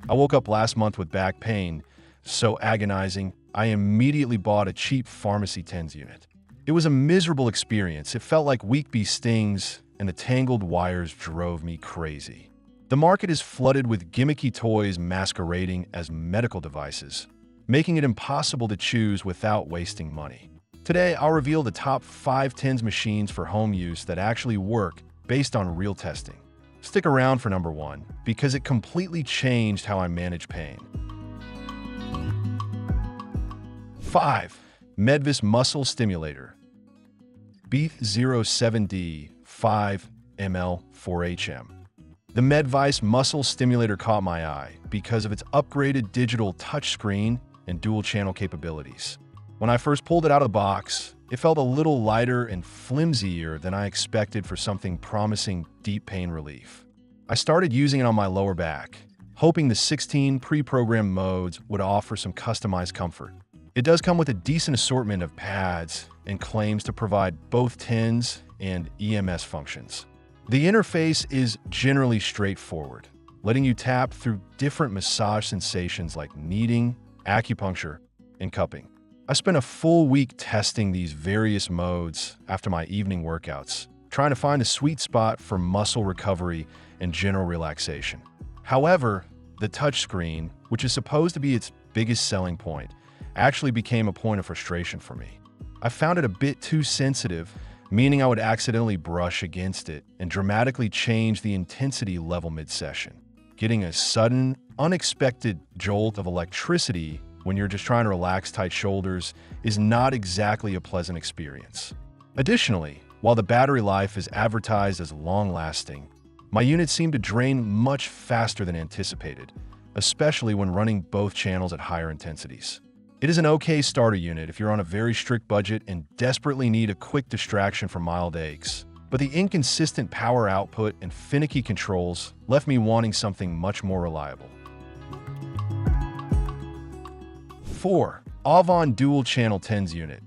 I woke up last month with back pain, so agonizing, I immediately bought a cheap pharmacy TENS unit. It was a miserable experience. It felt like weak bee stings, and the tangled wires drove me crazy. The market is flooded with gimmicky toys masquerading as medical devices, making it impossible to choose without wasting money. Today, I'll reveal the top 5 TENS machines for home use that actually work based on real testing. Stick around for number 1, because it completely changed how I manage pain. 5. MEDVICE Muscle Stimulator. B07D 5 ml 4HM. The MEDVICE Muscle Stimulator caught my eye because of its upgraded digital touchscreen and dual-channel capabilities. When I first pulled it out of the box, it felt a little lighter and flimsier than I expected for something promising deep pain relief. I started using it on my lower back, hoping the 16 pre-programmed modes would offer some customized comfort. It does come with a decent assortment of pads and claims to provide both TENS and EMS functions. The interface is generally straightforward, letting you tap through different massage sensations like kneading, acupuncture, and cupping. I spent a full week testing these various modes after my evening workouts, trying to find a sweet spot for muscle recovery and general relaxation. However, the touchscreen, which is supposed to be its biggest selling point, actually became a point of frustration for me. I found it a bit too sensitive, meaning I would accidentally brush against it and dramatically change the intensity level mid-session. Getting a sudden, unexpected jolt of electricity when you're just trying to relax tight shoulders is not exactly a pleasant experience. Additionally, while the battery life is advertised as long-lasting, my unit seemed to drain much faster than anticipated, especially when running both channels at higher intensities. It is an okay starter unit if you're on a very strict budget and desperately need a quick distraction from mild aches, but the inconsistent power output and finicky controls left me wanting something much more reliable. 4. AUVON Dual Channel TENS Unit.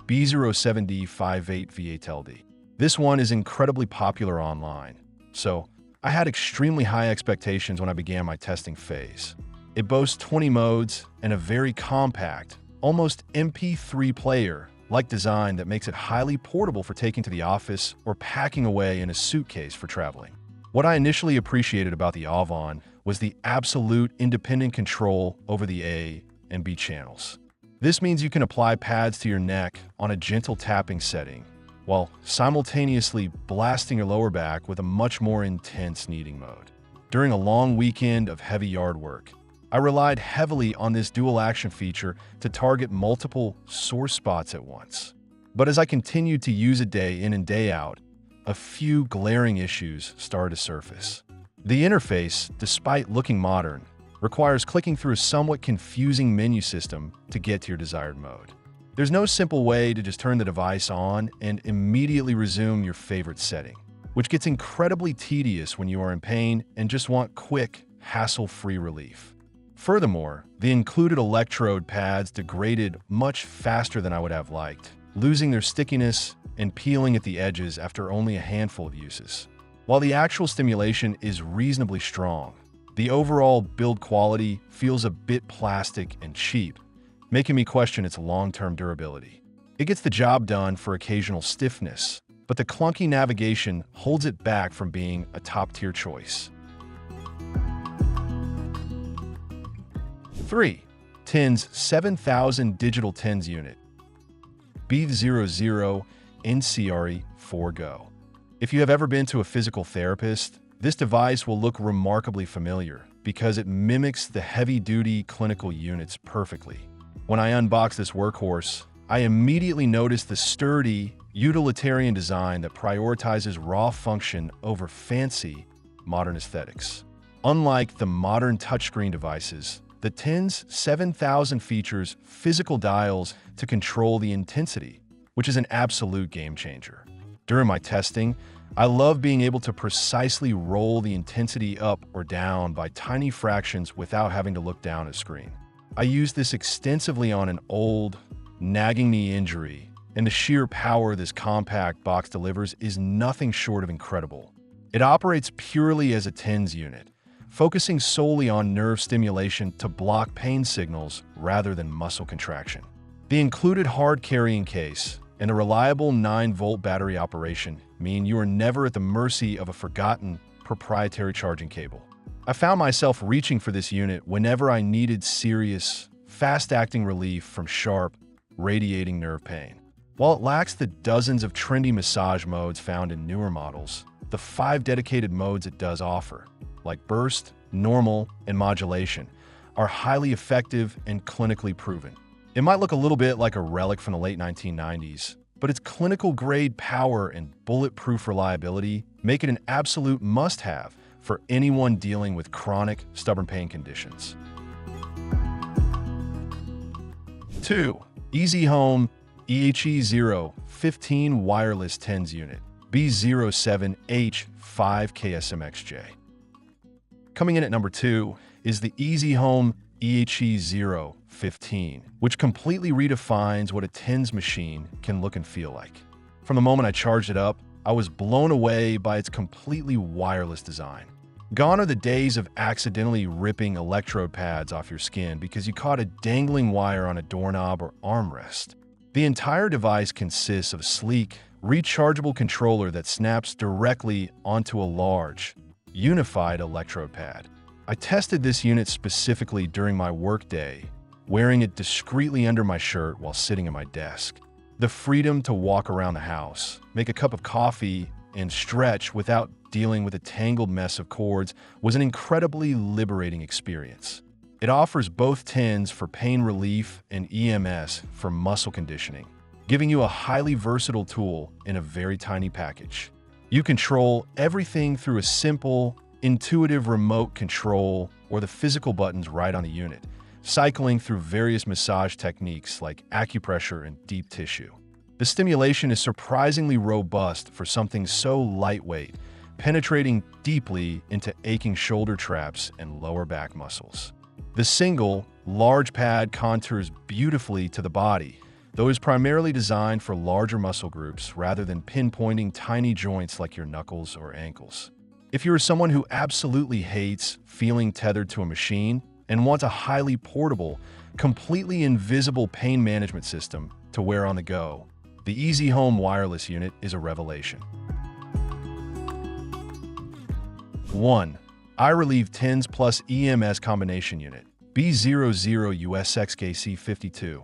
B07D 58 V8LD. This one is incredibly popular online, so I had extremely high expectations when I began my testing phase. It boasts 20 modes and a very compact, almost MP3 player-like design that makes it highly portable for taking to the office or packing away in a suitcase for traveling. What I initially appreciated about the AUVON was the absolute independent control over the A and B channels. This means you can apply pads to your neck on a gentle tapping setting, while simultaneously blasting your lower back with a much more intense kneading mode. During a long weekend of heavy yard work, I relied heavily on this dual action feature to target multiple sore spots at once. But as I continued to use it day in and day out, a few glaring issues started to surface. The interface, despite looking modern, requires clicking through a somewhat confusing menu system to get to your desired mode. There's no simple way to just turn the device on and immediately resume your favorite setting, which gets incredibly tedious when you are in pain and just want quick, hassle-free relief. Furthermore, the included electrode pads degraded much faster than I would have liked, losing their stickiness and peeling at the edges after only a handful of uses. While the actual stimulation is reasonably strong, the overall build quality feels a bit plastic and cheap, making me question its long-term durability. It gets the job done for occasional stiffness, but the clunky navigation holds it back from being a top-tier choice. 3. TENS 7000 Digital TENS Unit. B00 NCRE 4 Go. If you have ever been to a physical therapist, this device will look remarkably familiar because it mimics the heavy-duty clinical units perfectly. When I unboxed this workhorse, I immediately noticed the sturdy, utilitarian design that prioritizes raw function over fancy, modern aesthetics. Unlike the modern touchscreen devices, the TENS 7000 features physical dials to control the intensity, which is an absolute game changer. During my testing, I love being able to precisely roll the intensity up or down by tiny fractions without having to look down at a screen. I used this extensively on an old, nagging knee injury, and the sheer power this compact box delivers is nothing short of incredible. It operates purely as a TENS unit, focusing solely on nerve stimulation to block pain signals rather than muscle contraction. The included hard carrying case and a reliable 9-volt battery operation mean you are never at the mercy of a forgotten proprietary charging cable. I found myself reaching for this unit whenever I needed serious, fast-acting relief from sharp, radiating nerve pain. While it lacks the dozens of trendy massage modes found in newer models, the 5 dedicated modes it does offer, like burst, normal, and modulation, are highly effective and clinically proven. It might look a little bit like a relic from the late 1990s, but its clinical-grade power and bulletproof reliability make it an absolute must-have for anyone dealing with chronic, stubborn pain conditions. 2. EasyHome EHE015 Wireless TENS Unit B07H5KSMXJ. Coming in at number 2 is the EasyHome EHE015, which completely redefines what a TENS machine can look and feel like. From the moment I charged it up, I was blown away by its completely wireless design. Gone are the days of accidentally ripping electrode pads off your skin because you caught a dangling wire on a doorknob or armrest. The entire device consists of a sleek, rechargeable controller that snaps directly onto a large, unified electrode pad. I tested this unit specifically during my workday, wearing it discreetly under my shirt while sitting at my desk. The freedom to walk around the house, make a cup of coffee, and stretch without dealing with a tangled mess of cords was an incredibly liberating experience. It offers both TENS for pain relief and EMS for muscle conditioning, giving you a highly versatile tool in a very tiny package. You control everything through a simple, intuitive remote control or the physical buttons right on the unit, cycling through various massage techniques like acupressure and deep tissue. The stimulation is surprisingly robust for something so lightweight, penetrating deeply into aching shoulder traps and lower back muscles. The single, large pad contours beautifully to the body, though is primarily designed for larger muscle groups rather than pinpointing tiny joints like your knuckles or ankles. If you're someone who absolutely hates feeling tethered to a machine and wants a highly portable, completely invisible pain management system to wear on the go, the EasyHome wireless unit is a revelation. 1. iReliev TENS Plus EMS Combination Unit B00USXKC52.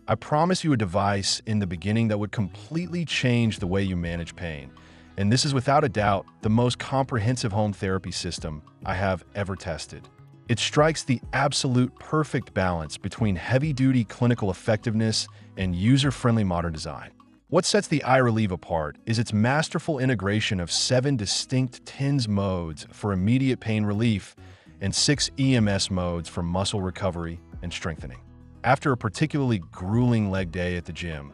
I promise you a device in the beginning that would completely change the way you manage pain, and this is without a doubt the most comprehensive home therapy system I have ever tested. It strikes the absolute perfect balance between heavy-duty clinical effectiveness and user-friendly modern design. What sets the iReliev apart is its masterful integration of 7 distinct TENS modes for immediate pain relief and 6 EMS modes for muscle recovery and strengthening. After a particularly grueling leg day at the gym,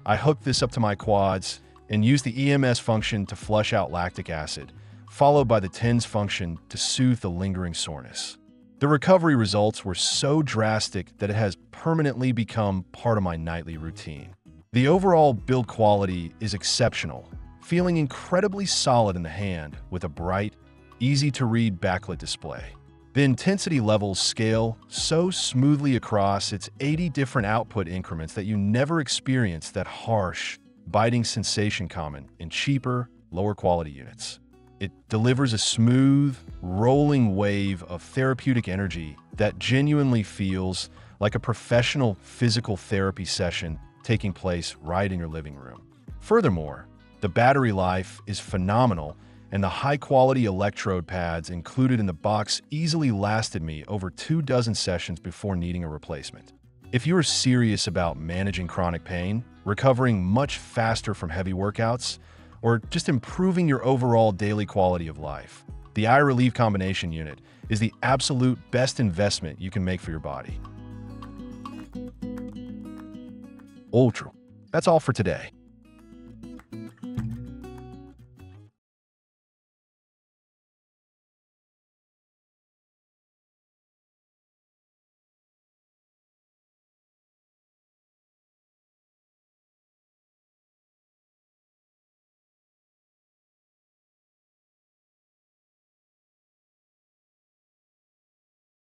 I hooked this up to my quads and used the EMS function to flush out lactic acid, followed by the TENS function to soothe the lingering soreness. The recovery results were so drastic that it has permanently become part of my nightly routine. The overall build quality is exceptional, feeling incredibly solid in the hand with a bright, easy-to-read backlit display. The intensity levels scale so smoothly across its 80 different output increments that you never experience that harsh, biting sensation common in cheaper, lower-quality units. It delivers a smooth, rolling wave of therapeutic energy that genuinely feels like a professional physical therapy session taking place right in your living room. Furthermore, the battery life is phenomenal, and the high-quality electrode pads included in the box easily lasted me over 24 sessions before needing a replacement. If you are serious about managing chronic pain, recovering much faster from heavy workouts, or just improving your overall daily quality of life, the iReliev combination unit is the absolute best investment you can make for your body. Ultra. That's all for today.